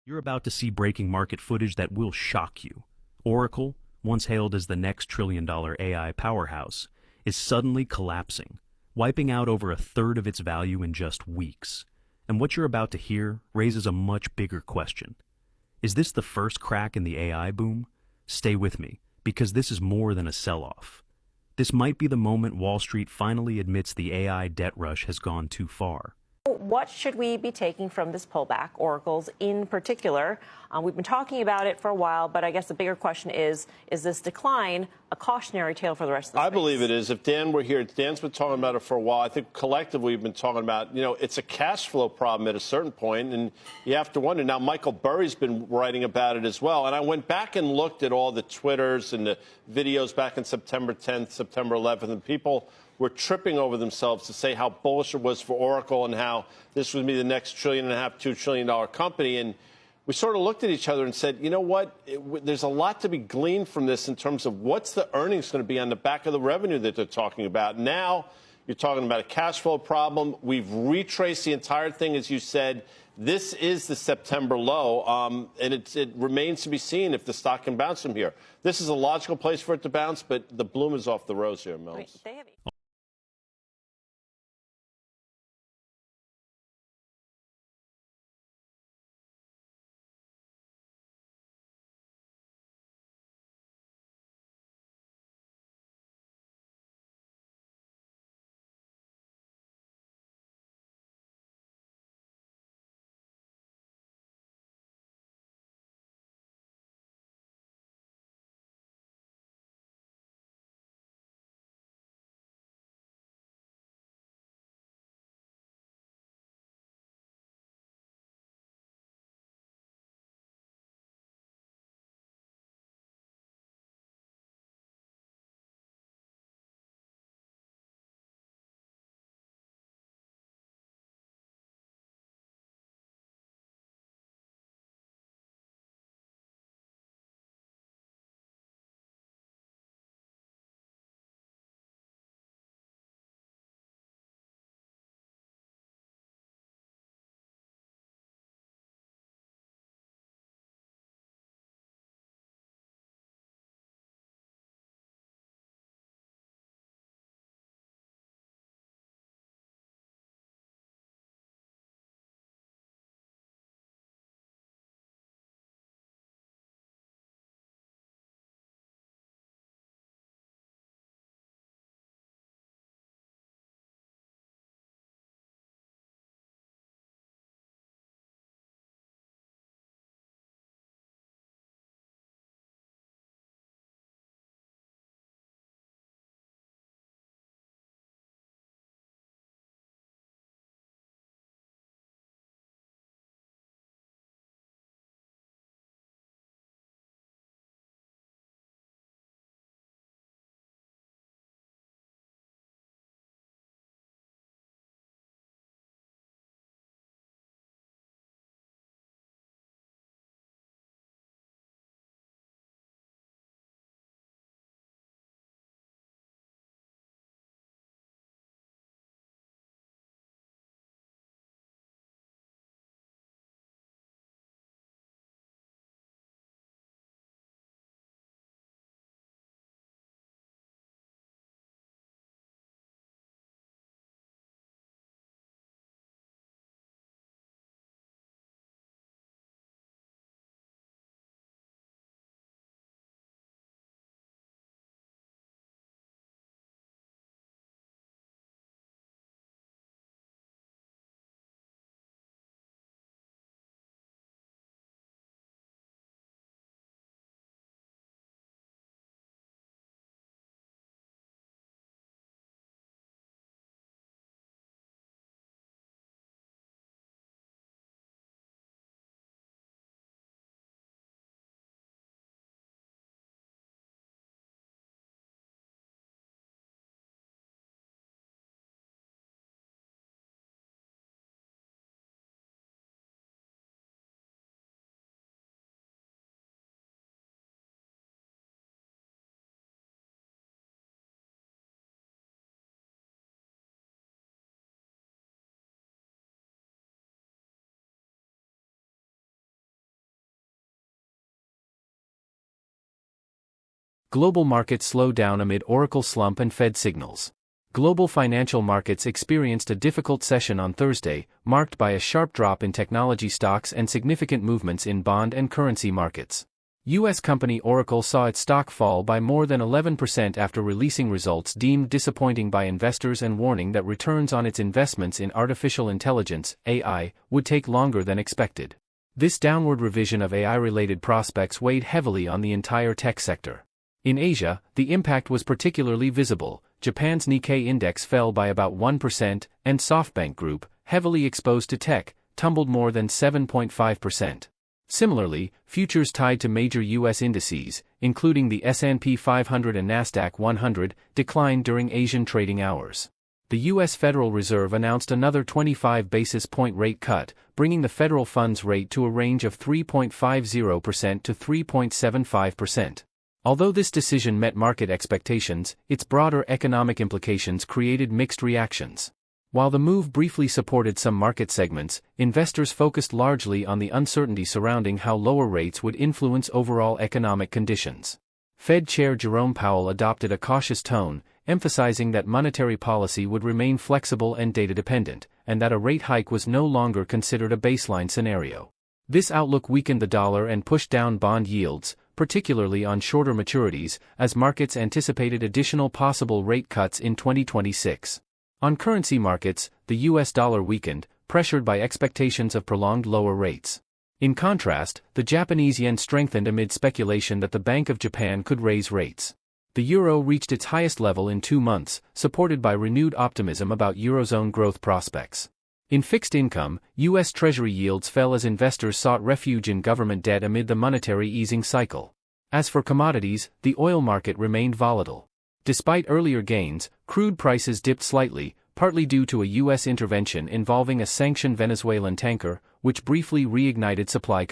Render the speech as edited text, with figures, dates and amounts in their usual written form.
You're about to see breaking market footage that will shock you. Oracle, once hailed as the next trillion-dollar AI powerhouse, is suddenly collapsing, wiping out over a third of its value in just weeks. And what you're about to hear raises a much bigger question. Is this the first crack in the AI boom? Stay with me, because this is more than a sell-off. This might be the moment Wall Street finally admits the AI debt rush has gone too far. What should we be taking from this pullback, Oracle's in particular? We've been talking about it for a while, but I guess the bigger question is this decline a cautionary tale for the rest of the space? I believe it is. If Dan were here, Dan's been talking about it for a while. I think collectively we've been talking about, it's a cash flow problem at a certain point, and you have to wonder. Now, Michael Burry's been writing about it as well, and I went back and looked at all the Twitters and the videos back in September 10th, September 11th, and people were tripping over themselves to say how bullish it was for Oracle and how this would be the next $1.5 trillion, $2 trillion company. And we sort of looked at each other and said, you know what, there's a lot to be gleaned from this in terms of what's the earnings going to be on the back of the revenue that they're talking about. Now you're talking about a cash flow problem. We've retraced the entire thing, as you said. This is the September low, and it remains to be seen if the stock can bounce from here. This is a logical place for it to bounce, but the bloom is off the rose here, Mills. Global markets slowed down amid Oracle slump and Fed signals. Global financial markets experienced a difficult session on Thursday, marked by a sharp drop in technology stocks and significant movements in bond and currency markets. U.S. company Oracle saw its stock fall by more than 11% after releasing results deemed disappointing by investors and warning that returns on its investments in artificial intelligence (AI) would take longer than expected. This downward revision of AI-related prospects weighed heavily on the entire tech sector. In Asia, the impact was particularly visible. Japan's Nikkei index fell by about 1%, and SoftBank Group, heavily exposed to tech, tumbled more than 7.5%. Similarly, futures tied to major U.S. indices, including the S&P 500 and Nasdaq 100, declined during Asian trading hours. The U.S. Federal Reserve announced another 25 basis point rate cut, bringing the federal funds rate to a range of 3.50% to 3.75%. Although this decision met market expectations, its broader economic implications created mixed reactions. While the move briefly supported some market segments, investors focused largely on the uncertainty surrounding how lower rates would influence overall economic conditions. Fed Chair Jerome Powell adopted a cautious tone, emphasizing that monetary policy would remain flexible and data-dependent, and that a rate hike was no longer considered a baseline scenario. This outlook weakened the dollar and pushed down bond yields, particularly on shorter maturities, as markets anticipated additional possible rate cuts in 2026. On currency markets, the U.S. dollar weakened, pressured by expectations of prolonged lower rates. In contrast, the Japanese yen strengthened amid speculation that the Bank of Japan could raise rates. The euro reached its highest level in 2 months, supported by renewed optimism about Eurozone growth prospects. In fixed income, U.S. Treasury yields fell as investors sought refuge in government debt amid the monetary easing cycle. As for commodities, the oil market remained volatile. Despite earlier gains, crude prices dipped slightly, partly due to a U.S. intervention involving a sanctioned Venezuelan tanker, which briefly reignited supply concerns.